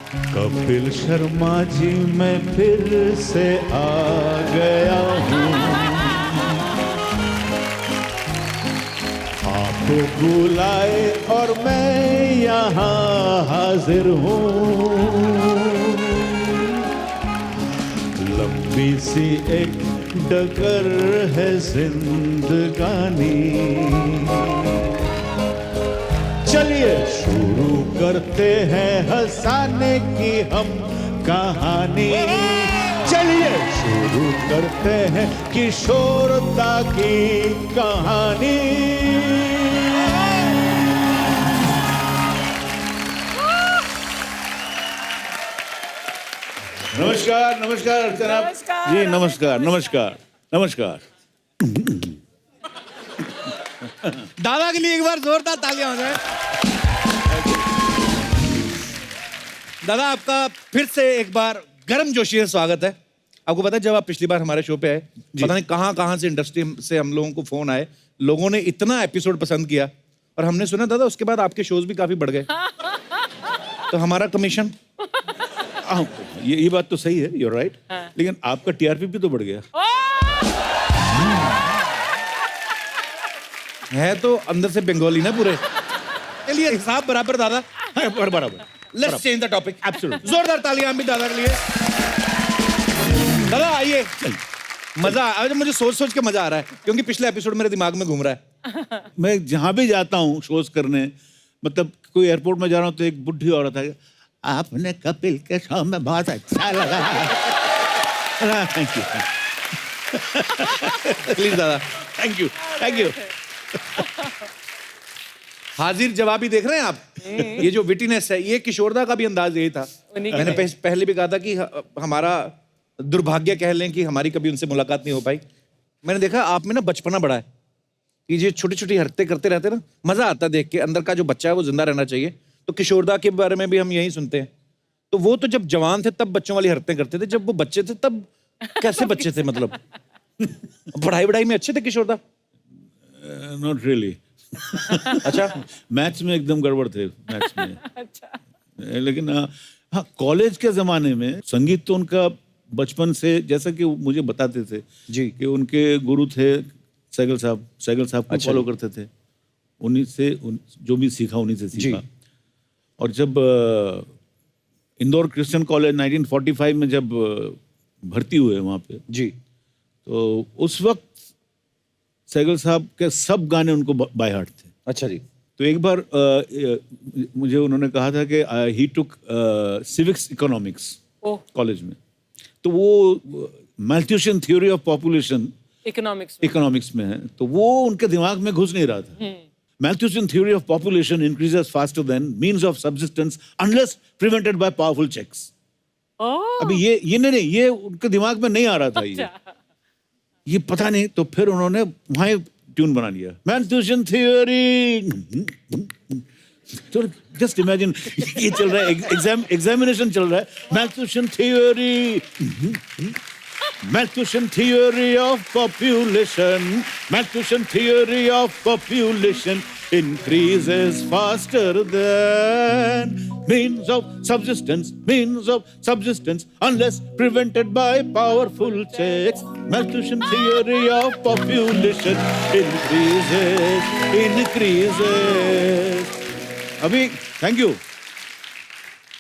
कपिल शर्मा जी मैं फिर से आ गया हूँ, आप बुलाए और मैं यहाँ हाजिर हूँ। लंबी सी एक डगर है जिंदगानी, चलिए शुरू करते हैं हंसाने की हम कहानी। चलिए शुरू करते हैं किशोरता की कहानी। नमस्कार नमस्कार अर्चना जी, नमस्कार नमस्कार नमस्कार। दादा के लिए एक बार जोरदार तालियां हो जाए। दादा आपका फिर से एक बार गर्म जोशी से स्वागत है। आपको पता है जब आप पिछली बार हमारे शो पे आए, पता नहीं कहां से इंडस्ट्री से हम लोगों को फोन आए, लोगों ने इतना एपिसोड पसंद किया और हमने सुना दादा उसके बाद आपके शोज भी काफी बढ़ गए, तो हमारा कमीशन। ये बात तो सही है, you're right, लेकिन आपका टीआरपी भी तो बढ़ गया है, तो अंदर से बंगाली ना पूरे। चलिए हिसाब बराबर दादा, बराबर। Let's change the topic. Absolutely जोरदार तालियां भी दादा के लिए। दादा आइए, मजा आज मुझे सोच के मजा आ रहा है क्योंकि पिछले एपिसोड मेरे दिमाग में घूम रहा है। मैं जहां भी जाता हूँ शोज करने, मतलब कोई एयरपोर्ट में जा रहा हूँ तो एक बुढ़ी औरत है, आपने कपिल के शो में बहुत अच्छा लगा। थैंक यू प्लीज दादा, थैंक यू। हाजिर जवाबी देख रहे हैं आप, ये जो विटीनेस है, ये किशोरदा का भी अंदाज यही था। मैंने पहले भी कहा था कि हमारा दुर्भाग्य कह लें कि हमारी कभी उनसे मुलाकात नहीं हो पाई। मैंने देखा आप में ना बचपना बड़ा है, कि ये छोटी छोटी हरकतें करते रहते ना, मजा आता है देख के। अंदर का जो बच्चा है वो जिंदा रहना चाहिए। तो किशोरदा के बारे में भी हम यही सुनते हैं। तो वो तो जब जवान थे तब बच्चों वाली हरकतें करते थे, जब वो बच्चे थे तब कैसे बच्चे थे? मतलब पढ़ाई में अच्छे थे किशोरदा? Not really. अच्छा, मैथ्स में एकदम गड़बड़ थे, मैथ्स में। अच्छा। लेकिन हाँ, कॉलेज के जमाने में संगीत तो उनका बचपन से, जैसा कि मुझे बताते थे जी, कि उनके गुरु थे सैगल साहब को अच्छा फॉलो करते थे। उन्हीं से जो भी सीखा उन्हीं से सीखा। और जब इंदौर क्रिश्चियन कॉलेज 1945 में जब भर्ती हुए वहाँ पे जी, तो उस वक्त सैगल साहब के सब गाने उनको बाय हार्ट थे। अच्छा जी। तो एक बार मुझे उन्होंने कहा था कि ही टुक सिविक्स इकोनॉमिक्स कॉलेज में, तो वो मैल्थ्यूशियन थ्योरी ऑफ पॉपुलेशन इकोनॉमिक्स में है, तो वो उनके दिमाग में घुस नहीं रहा था। Malthusian theory of population increases faster than means of subsistence unless prevented by powerful checks. अभी ये नहीं, ये उनके दिमाग में नहीं आ रहा था। ये पता नहीं, तो फिर उन्होंने वहाँ ट्यून बना लिया, Malthusian theory। तो जस्ट इमेजिन, ये चल रहा है, एग्जामिनेशन चल रहा है, Malthusian theory, Malthusian theory of population, Malthusian theory of population increases faster than means of subsistence unless prevented by powerful checks. Malthusian theory of population increases. अभी thank you,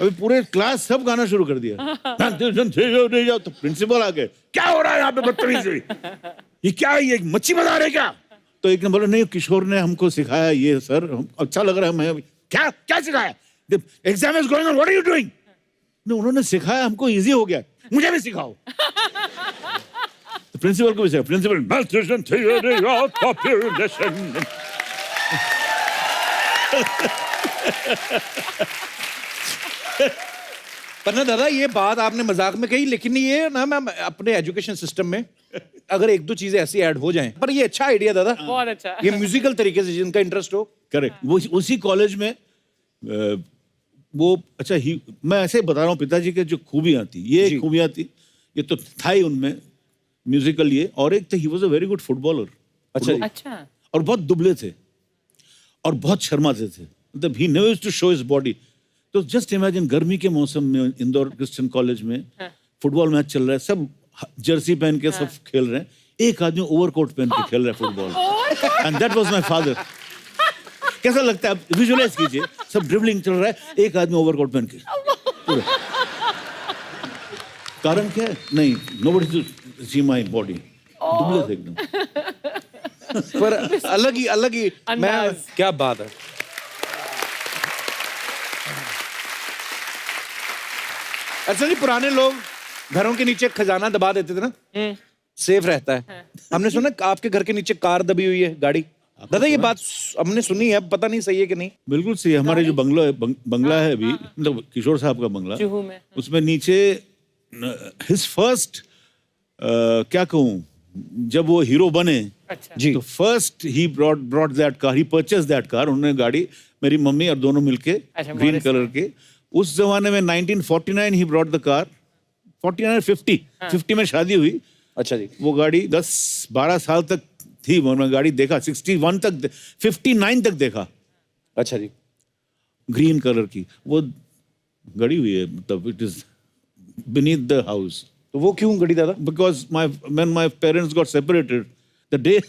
अभी पूरे क्लास सब गाना शुरू कर दिया। तो प्रिंसिपल आ गए, क्या हो रहा है यहाँ पे बदतमीजी? ये क्या है, ये मच्छी बना रहे क्या? तो एक ने बोला, नहीं किशोर ने हमको सिखाया ये सर, अच्छा लग रहा है। मैं क्या सिखाया? Exam is going on, what are you doing? उन्होंने सिखाया, हमको इजी हो गया, मुझे भी सिखाओ। तो प्रिंसिपल को भी सिखाया, principal Malthusian theory of population। पर ना दादा, ये बात आपने मजाक में कही, लेकिन ये ना मैं अपने एजुकेशन सिस्टम में अगर एक दो चीजें ऐसी ऐड हो जाएं, पर ये अच्छा आइडिया दादा, बहुत अच्छा। ये म्यूजिकल तरीके से जिनका इंटरेस्ट हो। करेक्ट, वो उसी कॉलेज में वो अच्छा ही, मैं ऐसे बता रहा हूँ, पिताजी के जो खूबियां थी, ये खूबियां थी, ये तो था ही उनमें म्यूजिकल ये, और एक he was a very good footballer. अच्छा। और बहुत दुबले थे और बहुत शर्माते थे, मतलब he never used to show his body. तो जस्ट इमेजिन गर्मी के मौसम में इंदौर क्रिश्चियन कॉलेज में फुटबॉल मैच चल रहा है, सब जर्सी पहन के सब खेल रहे हैं, एक आदमी ओवरकोट पहन के खेल रहा है football, and that was my father. कैसा लगता है, आप विजुअलाइज कीजिए, सब ड्रिबलिंग चल रहा है, एक आदमी ओवरकोट पहन के पूरा। कारण क्या है? नहीं, nobody to see my body, दुबले थे एकदम। पर अलग ही मैं, क्या बात है। अच्छा जी, पुराने लोग घरों के नीचे खजाना दबा देते थे ना, सेफ रहता है। हमने सुना आपके घर के नीचे कार दबी हुई है, गाड़ी। दादा ये बात हमने सुनी है, पता नहीं सही है कि नहीं। बिल्कुल सही है। हमारे जो बंगला है अभी, मतलब किशोर साहब का बंगला, उसमें नीचे हिज फर्स्ट, क्या कहूँ, जब वो हीरो बने, जी, तो first he brought that car, he purchase that car. उन्होंने गाड़ी, मेरी मम्मी और दोनों मिलके, ग्रीन कलर के, उस जमाने में 1949 ही ब्रॉट द कार, 49 50 में शादी हुई। अच्छा जी, वो गाड़ी 10-12 साल तक थी, मैंने गाड़ी देखा, 61 तक, 59 तक देखा। अच्छा जी, ग्रीन कलर की वो गड़ी हुई है, मतलब it is beneath the house. तो वो क्यों गड़ी दादा? Because when my parents got separated, the day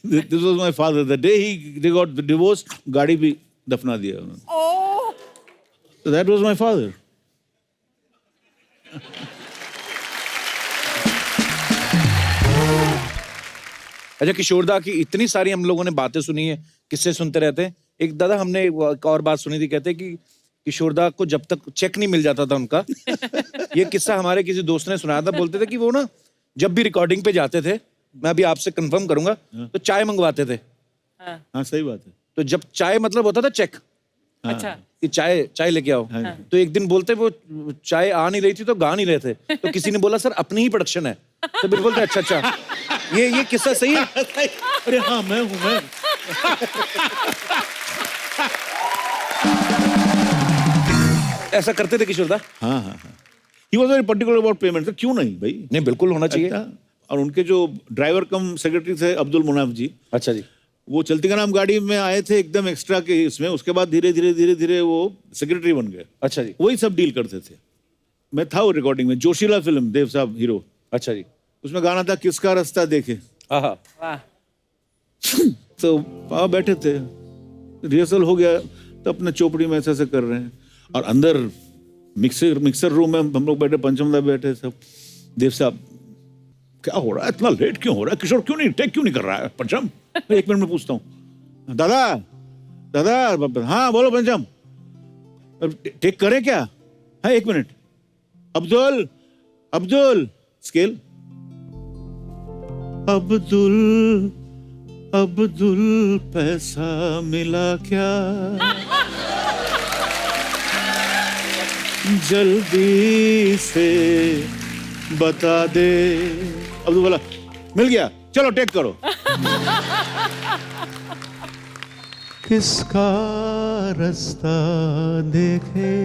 this was my father, the day they got divorced, गाड़ी भी दफना दिया उन्होंने। So that was my father. अच्छा, किशोरदा की इतनी सारी हम लोगों ने बातें सुनी है, किस्से सुनते रहते हैं। एक दादा हमने एक और बात सुनी थी, कहते कि किशोरदा को जब तक चेक नहीं मिल जाता था उनका ये किस्सा हमारे किसी दोस्त ने सुनाया था। बोलते थे कि वो ना जब भी रिकॉर्डिंग पे जाते थे, मैं अभी आपसे कंफर्म करूंगा, तो चाय मंगवाते थे। हाँ सही बात है। तो जब चाय मतलब होता था चेक, अच्छा, कि चाय लेके आओ। तो एक दिन बोलते वो चाय आ नहीं रही थी तो गा नहीं रहे थे, तो किसी ने बोला सर अपनी ही प्रोडक्शन है। तो बिल्कुल बोलते अच्छा ये किस्सा सही है। अरे हाँ, मैं हूँ मैं। ऐसा करते थे किशोरदा? हाँ। He was very particular about payment. क्यों नहीं भाई? नहीं, बिल्कुल होना चाहिए। और उनके जो ड्राइवर कम सेक्रेटरी थे, अब्दुल मुनाफ जी। अच्छा जी, वो चलती का नाम गाड़ी में आए थे एकदम एक्स्ट्रा के इसमें, उसके बाद धीरे धीरे वो सेक्रेटरी बन गए। अच्छा जी, वही सब डील करते थे। मैं था वो रिकॉर्डिंग में, जोशीला फिल्म, देव साहब हीरो। अच्छा जी, उसमें गाना था किसका रास्ता देखे। तो वहाँ बैठे थे, रिहर्सल हो गया, तो अपने चोपड़ी में ऐसे कर रहे हैं, और अंदर मिक्सर रूम में हम लोग बैठे, पंचमदा बैठे सब। देव साहब, क्या हो रहा है, इतना लेट क्यों हो रहा है, किशोर क्यों नहीं टेक क्यों नहीं कर रहा है पंचम? मैं 1 मिनट में पूछता हूँ, दादा हाँ बोलो पंचम, टेक करें क्या? हाँ 1 मिनट, अब्दुल स्केल, अब्दुल पैसा मिला क्या? जल्दी से बता दे। अब्दुल बोला मिल गया, चलो टेक करो। किसका रास्ता देखे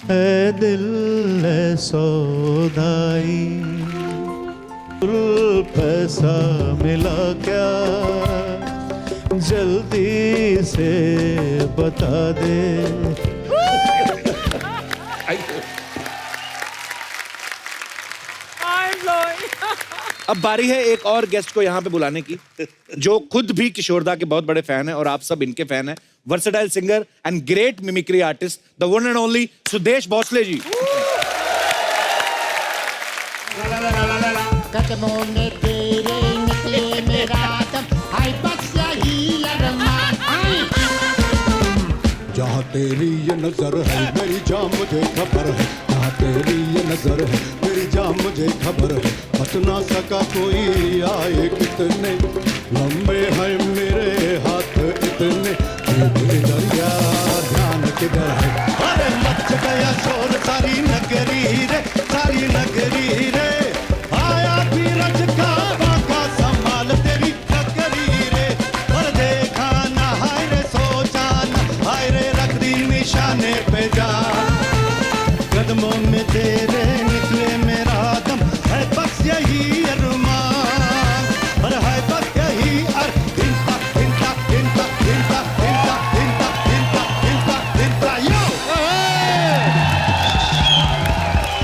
है दिल है सौदाई, पैसा मिला क्या? जल्दी से बता दे। अब बारी है एक और गेस्ट को यहाँ पे बुलाने की, जो खुद भी किशोरदा के बहुत बड़े फैन है और आप सब इनके फैन है। Versatile singer and great mimicry artist, the one and only Sudesh Bhosle ji. कदमों में तेरे निकले मेरा दम, हाय बस यही अरमान। जहाँ तेरी ये नजर है मेरी जान मुझे खबर है, जहाँ तेरी ये नजर है मेरी जान मुझे खबर है। बच ना सका कोई आए कितने लंबे हैं मेरे हाथ इतने, दरिया ध्यान किधर है? अरे मच गया शोर सारी नगरी रे, सारी नगरी रे, आया धीरज का बाका संभाल तेरी नगरी रे। पर देखा ना हाय रे, सोचा ना हाय रे, रख दी निशाने पे जान। कदमों में तेरे निकले मेरा दम, है बस यही अरमान, और है बस यही इंता इंता इंता इंता इंता इंता इंता इंता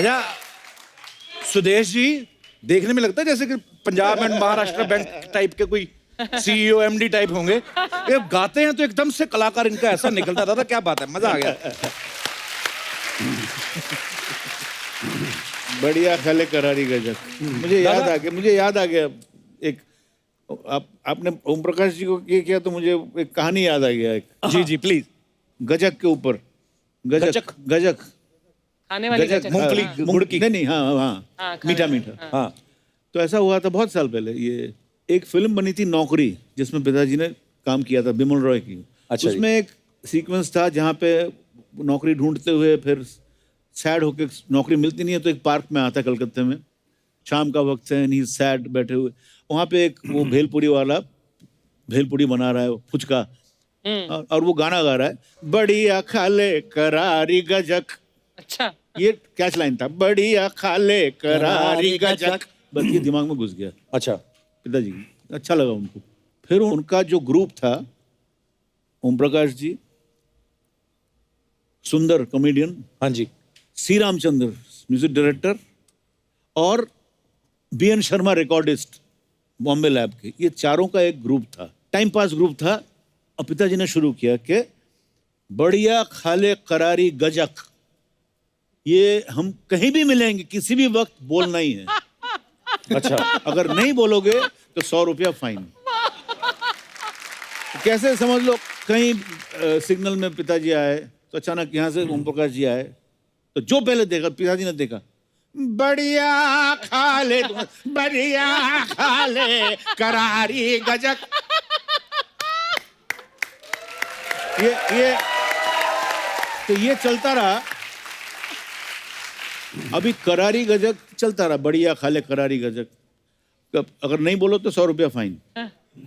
अच्छा सुदेश जी, देखने में लगता है जैसे कि Punjab and Maharashtra bank type के कोई सीईओ एमडी टाइप होंगे। ये गाते हैं तो एकदम से कलाकार इनका ऐसा निकलता था, क्या बात है, मजा आ गया। बढ़िया खाले करारी गजक। मुझे याद आ गया एक, आपने ओम प्रकाश जी को ये किया तो मुझे एक कहानी याद आ गया एक। जी जी प्लीज। गजक के ऊपर, गजक खाने वाली गजक, गजक। मूंगफली, गुड़ की। नहीं, हाँ, मीठा मीठा। हाँ तो ऐसा हुआ था बहुत साल पहले, ये एक फिल्म बनी थी नौकरी, जिसमें पिताजी ने काम किया था, बिमल रॉय की। अच्छा जी। उसमें एक सीक्वेंस था जहाँ पे नौकरी ढूंढते हुए फिर सैड होके नौकरी मिलती नहीं है, तो एक पार्क में आता है कलकत्ते में, शाम का वक्त है, नहीं सैड बैठे हुए, वहाँ पे एक वो भेलपुरी वाला भेलपुरी बना रहा है, फुचका, और वो गाना गा रहा है, बढ़िया खाले करारी गजक। अच्छा, ये कैच लाइन था, बढ़िया खाले करारी गजक। बस ये दिमाग में घुस गया अच्छा। पिताजी, अच्छा लगा उनको। फिर उनका जो ग्रुप था, ओम प्रकाश जी, सुंदर कॉमेडियन, हाँ जी, सी रामचंद्र म्यूजिक डायरेक्टर, और B N Sharma recordist Bombay lab के, ये चारों का एक ग्रुप था, टाइम पास ग्रुप था। और पिताजी ने शुरू किया कि बढ़िया खाले करारी गजक, ये हम कहीं भी मिलेंगे, किसी भी वक्त बोलना ही है। अच्छा। अगर नहीं बोलोगे तो 100 रुपया फाइन। कैसे समझ लो, कहीं सिग्नल में पिताजी आए तो अचानक यहाँ से ओम प्रकाश जी आए, तो जो पहले देखा पिताजी ने देखा, बढ़िया खाले करारी गजक। ये तो ये चलता रहा, अभी करारी गजक चलता रहा, बढ़िया खाले करारी गजक। अगर नहीं बोलो तो 100 रुपया फाइन।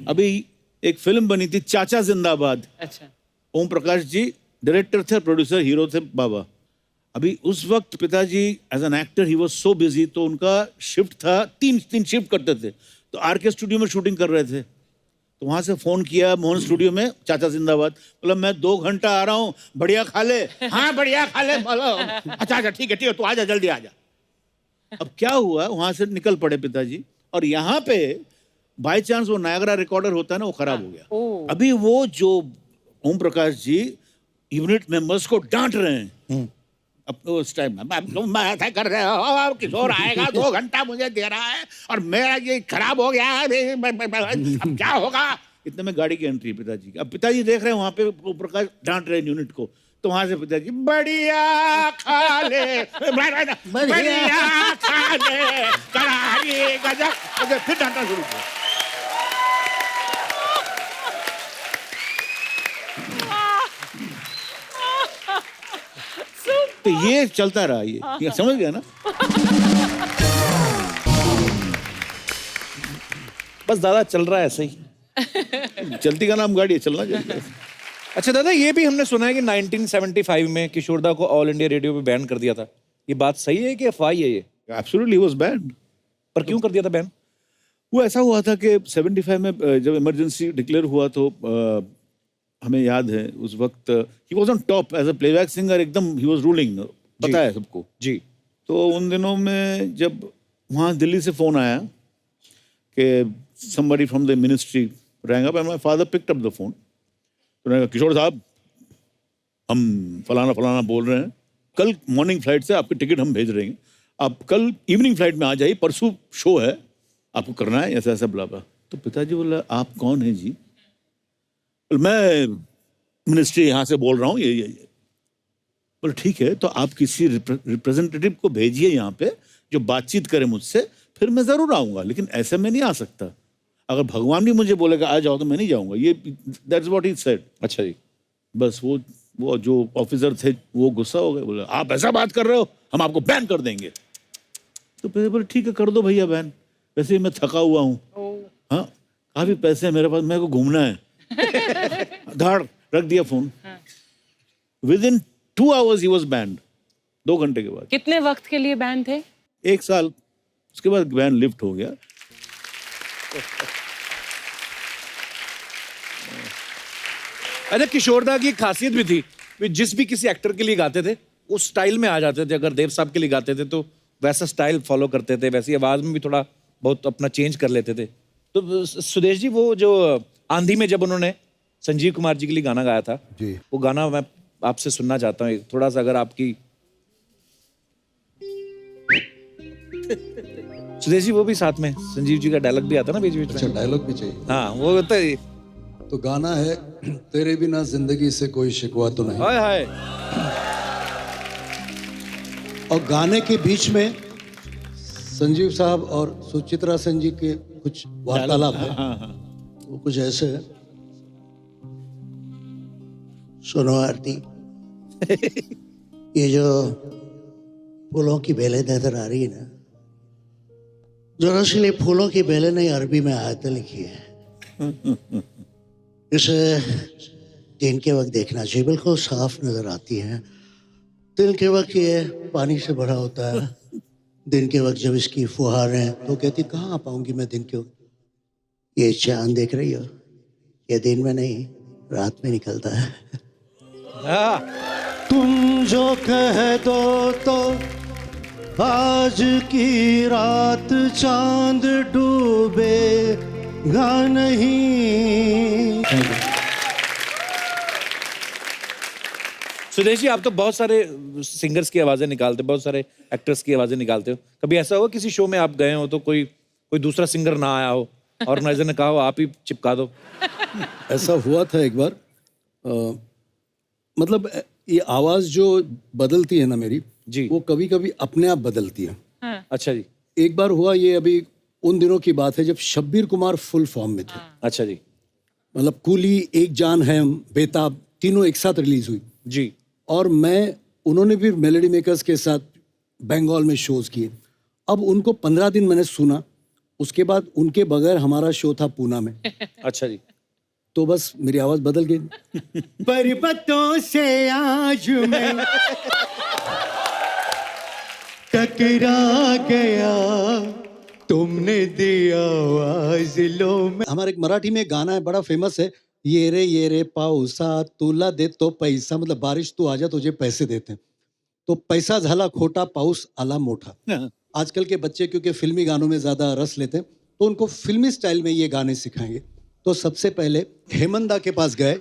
अभी एक फिल्म बनी थी चाचा जिंदाबाद। अच्छा, ओम प्रकाश जी डायरेक्टर थे, प्रोड्यूसर हीरो थे बाबा। अभी उस वक्त पिताजी as an actor he was so busy, तो उनका शिफ्ट था, तीन शिफ्ट करते थे, तो आरके स्टूडियो में शूटिंग कर रहे थे। तो वहां से फोन किया मोहन स्टूडियो में, चाचा जिंदाबाद, बोला मैं 2 घंटा आ रहा हूँ, बढ़िया खा ले। हाँ बढ़िया खा ले, बोलो अच्छा ठीक है तू आजा, जल्दी आजा। अब क्या हुआ, वहां से निकल पड़े पिताजी, और यहाँ पे बाय चांस वो नायगरा रिकॉर्डर होता है ना, वो खराब हो गया। अभी वो जो ओम प्रकाश जी यूनिट मेंबर्स को डांट रहे हैं, अब उस टाइम तुम ऐसा कर रहे हो, किशोर आएगा 2 घंटा मुझे दे रहा है और मेरा ये खराब हो गया है, अब क्या होगा। इतने में गाड़ी की एंट्री पिताजी की। अब पिताजी देख रहे हैं वहां पे ओम प्रकाश डांट रहे हैं यूनिट को, तो वहां से पिताजी बढ़िया खा ले, बढ़िया खा ले करारी गजक, फिर डांटना शुरू किया। तो ये चलता रहा, ये समझ गया ना। बस दादा चल रहा है ऐसे ही। चलती का नाम गाड़ी है, चलना चाहिए। अच्छा दादा, ये भी हमने सुना है कि 1975 में किशोरदा को ऑल इंडिया रेडियो पे बैन कर दिया था, ये बात सही है कि अफवाह है ये? Absolutely was banned. पर क्यों कर दिया था बैन? वो ऐसा हुआ था कि 75 में जब इमरजेंसी डिक्लेयर हुआ तो हमें याद है उस वक्त he was on top as a playback singer, एकदम ही वाज रूलिंग, पता है सबको जी। तो उन दिनों में जब वहाँ दिल्ली से फोन आया कि somebody from the ministry rang up and my father picked up the phone, तो उन्होंने कहा किशोर साहब हम फलाना फलाना बोल रहे हैं, कल मॉर्निंग फ्लाइट से आपकी टिकट हम भेज रहे हैं, आप कल इवनिंग फ्लाइट में आ जाइए, परसों शो है, आपको करना है ऐसा ऐसा बुला। तो पिताजी बोला आप कौन है जी? मैं मिनिस्ट्री यहाँ से बोल रहा हूँ, ये बोले ठीक है, तो आप किसी रिप्रेजेंटेटिव को भेजिए यहाँ पे जो बातचीत करे मुझसे, फिर मैं जरूर आऊँगा, लेकिन ऐसे में नहीं आ सकता। अगर भगवान भी मुझे बोलेगा आ जाओ तो मैं नहीं जाऊँगा। ये दैट्स व्हाट ही सेड। अच्छा जी। बस वो जो ऑफिसर थे वो गुस्सा हो गए, बोले आप ऐसा बात कर रहे हो, हम आपको बैन कर देंगे। तो फिर बोले ठीक है कर दो भैया बैन, वैसे ही मैं थका हुआ हूँ, हाँ काफी पैसे हैं मेरे पास, मेरे को घूमना है। धाड़ रख दिया phone. With in 2 hours he was banned. 2 घंटे के बाद। कितने वक्त के लिए बैन थे? 1 साल, उसके बाद बैन लिफ्ट हो गया। अच्छा, किशोरदा की एक खासियत भी थी, वे जिस भी किसी एक्टर के लिए गाते थे उस स्टाइल में आ जाते थे। अगर देव साहब के लिए गाते थे तो वैसा स्टाइल फॉलो करते थे, वैसी आवाज में भी थोड़ा बहुत अपना चेंज कर लेते थे। तो सुदेश जी, वो जो आंधी में जब उन्होंने संजीव कुमार जी के लिए गाना गाया था, जी। वो गाना मैं आपसे सुनना चाहता हूँ थोड़ा सा, अगर आपकी। सुदेश जी, वो भी साथ में संजीव जी का डायलॉग भी आता ना बीच बीच में। अच्छा, डायलॉग भी चाहिए। हाँ, वो तो गाना है तेरे बिना जिंदगी से कोई शिकवा तो नहीं। हाय हाय। और गाने के बीच में संजीव साहब और सुचित्रा सेन जी के कुछ वार्तालाप है। वो कुछ ऐसे है। सुनो आरती, ये जो फूलों की बेलें नजर आ रही है ना, दरअसल ये फूलों की बेलें नहीं, अरबी में आयतें लिखी है। इसे दिन के वक्त देखना चाहिए, बिल्कुल साफ नजर आती हैं। दिन के वक्त ये पानी से भरा होता है। दिन के वक्त जब इसकी फुहारें, तो कहती कहाँ आ पाऊंगी मैं दिन के वक्त। ये चांद देख रही हो, ये दिन में नहीं रात में निकलता है। तुम जो कह दो तो आज की रात चांद डूबेगा नहीं। सुदेश जी, आप तो बहुत सारे सिंगर्स की आवाजें निकालते हो, बहुत सारे एक्टर्स की आवाजें निकालते हो। कभी ऐसा हुआ किसी शो में आप गए हो तो कोई दूसरा सिंगर ना आया हो, ऑर्गेनाइजर ने कहा हो आप ही चिपका दो? ऐसा हुआ था एक बार। मतलब ये आवाज जो बदलती है ना मेरी जी, वो कभी कभी अपने आप बदलती है। हाँ। अच्छा जी। एक बार हुआ, ये अभी उन दिनों की बात है जब शब्बीर कुमार फुल फॉर्म में थे। अच्छा जी। मतलब कूली, एक जान है, बेताब, तीनों एक साथ रिलीज हुई जी। और उन्होंने भी मेलोडी मेकर्स के साथ बंगाल में शोज किए। अब उनको 15 दिन मैंने सुना, उसके बाद उनके बगैर हमारा शो था पूना में। अच्छा जी। तो बस मेरी आवाज बदल गई। पर्वतों से आज मैं टकरा गया, तुमने दिया आवाज लो में। हमारे एक मराठी में गाना है, बड़ा फेमस है, ये रे पाऊसा तुला देतो पैसा, मतलब बारिश तू आजा तुझे पैसे देते हैं। तो पैसा झाला खोटा, पाऊस आला मोठा। आजकल के बच्चे क्योंकि फिल्मी गानों में ज्यादा रस लेते हैं तो उनको फिल्मी स्टाइल में ये गाने सिखाएंगे। तो सबसे पहले हेमंदा के पास गए।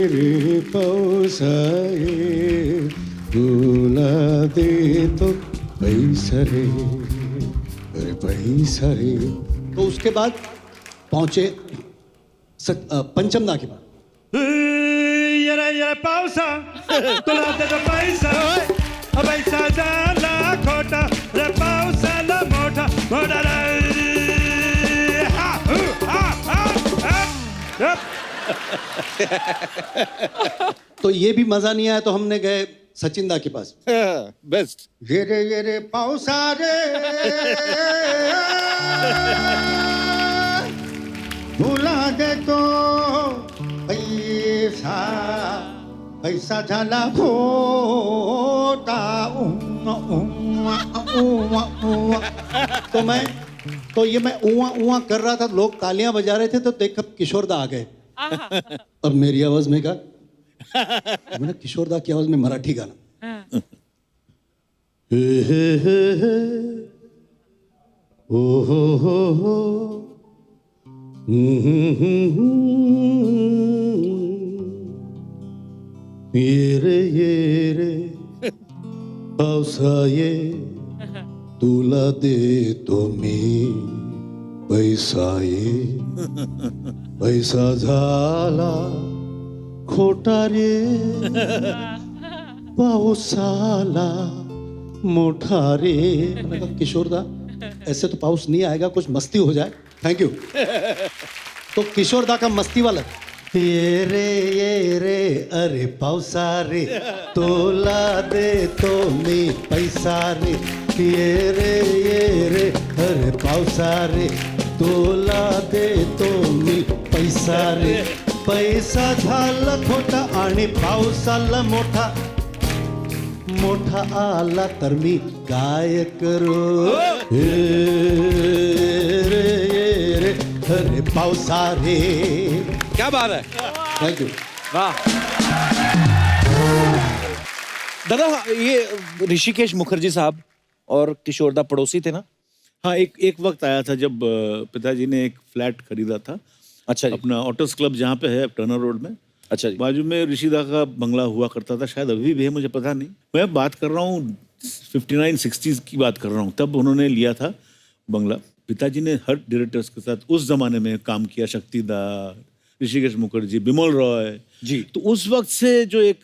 रे पाऊसा तुला दे तो पैसा रे, अरे पैसा रे। तो उसके बाद पहुंचे पंचमदा के बाद। ये पावसा तुला दे तो पैसा, पैसा झाला खोटा, रे पावसाला मोठा मोठा रे। हा, हा, हा, हा। तो ये भी मजा नहीं आया तो हमने गए सचिन दा के पास। बेस्ट। ये रे पावसा रे भुला दे तो पैसा, पैसा झाला खोटा। तो ये मैं उआ उआ कर रहा था, लोग तालियां बजा रहे थे, तो देख किशोर दा आ गए। अब मेरी आवाज में मैंने किशोर दा की आवाज में मराठी गाना। ओ हो ये रे पावसा ये तुला देतो मी पैसा, ये पैसा झाला खोटा रे, पाऊसाला मोठा रे। मैंने कहा किशोर दा ऐसे तो पाउस नहीं आएगा, कुछ मस्ती हो जाए। Thank you. तो किशोर दा का मस्ती वाला, ये रे अरे पावसा रे तोला दे तो मी पैसा रे, ये रे अरे पावसा रे तोला दे तो मी पैसा रे, पैसा झाला खोटा आणि पावसाला मोठा, मोठा आला तर मी काय करू। रे पावसा रे. क्या बात है. Thank you. वाह. दादा ये ऋषिकेश मुखर्जी साहब और किशोरदा पड़ोसी थे ना? हाँ, एक वक्त आया था जब पिताजी ने एक फ्लैट खरीदा था. अच्छा जी. अपना ऑटोस क्लब जहाँ पे है टर्नर रोड में, अच्छा जी. बाजू में ऋषिदा का बंगला हुआ करता था, शायद अभी भी है, मुझे पता नहीं. मैं बात कर रहा हूँ 59-60s की बात कर रहा हूँ, तब उन्होंने लिया था बंगला. पिताजी ने हर डायरेक्टर्स के साथ उस जमाने में काम किया, शक्तिदार, ऋषिकेश मुखर्जी, बिमल रॉय जी. तो उस वक्त से जो एक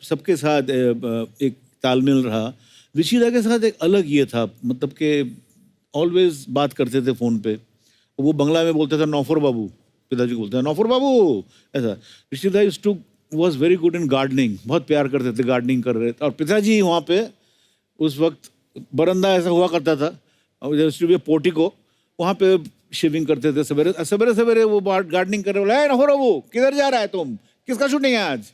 सबके साथ एक तालमेल रहा. ऋषिदा के साथ एक अलग ये था, मतलब कि ऑलवेज बात करते थे फोन पे. वो बंगला में बोलते थे नौफर बाबू, पिताजी को बोलते हैं नौफर बाबू, ऐसा. ऋषिदा was very good in gardening, बहुत प्यार करते थे, गार्डनिंग कर रहे थे. और पिताजी वहाँ पे उस वक्त बरंदा ऐसा हुआ करता था, और पोर्टिको, वहाँ पे शेविंग करते थे. सवेरे सवेरे सवेरे वो गार्डनिंग कर रहे, बोला नौफर बाबू किधर जा रहा है तुम, किसका शूटिंग है आज?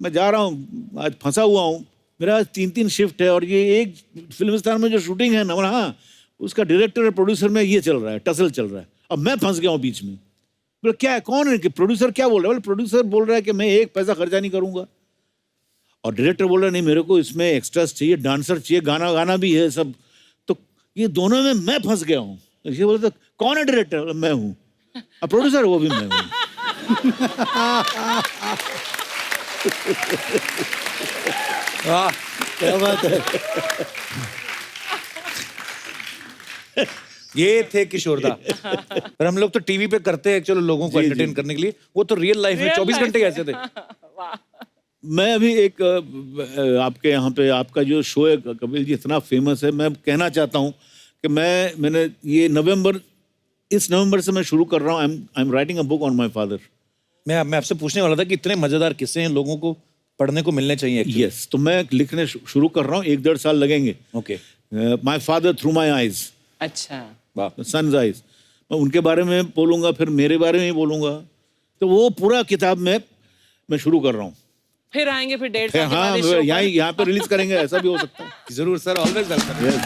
मैं जा रहा हूँ, आज फंसा हुआ हूँ, मेरा आज 3 शिफ्ट है, और ये एक फिल्मिस्तान में जो शूटिंग है ना, हाँ, उसका डायरेक्टर और प्रोड्यूसर में ये चल रहा है, टसल चल रहा है. अब मैं फंस गया हूँ बीच में. बोले क्या है, कौन है कि प्रोड्यूसर क्या बोल रहा है? बोले प्रोड्यूसर बोल रहा है कि मैं एक पैसा खर्चा नहीं करूंगा, और डायरेक्टर बोल रहा है नहीं मेरे को इसमें एक्स्ट्रास चाहिए, डांसर चाहिए, गाना गाना भी है सब. तो ये दोनों में मैं फंस गया हूँ. ये बोले तो कौन है डायरेक्टर? मैं हूँ. और प्रोड्यूसर वो भी मैं हूँ. वाह, क्या बात है. ये थे किशोरदा. पर हम लोग तो टीवी पे करते हैं चलो लोगों को एंटरटेन करने के लिए, वो तो रियल लाइफ में 24 घंटे कैसे थे. मैं अभी एक आपके यहाँ पे आपका जो शो है कपिल जी इतना फेमस है. मैं कहना चाहता हूँ कि मैंने ये इस नवंबर से मैं शुरू कर रहा हूँ. I am writing a book on my father. मैं आपसे पूछने वाला था कि इतने मजेदार किस्से हैं, लोगों को पढ़ने को मिलने चाहिए. यस, तो मैं लिखने शुरू कर रहा हूँ. 1-1.5 साल लगेंगे. Okay. My father through my eyes, अच्छा. Son's eyes. मैं उनके बारे में बोलूंगा, फिर मेरे बारे में ही बोलूंगा. तो वो पूरा किताब में मैं शुरू कर रहा हूँ. फिर आएंगे फिर 1.5 साल के हाँ, बाद इस show पर. यहाँ पे रिलीज करेंगे, ऐसा भी हो सकता है. जरूर सर, ऑलवेज वेलकम. Yes.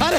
अरे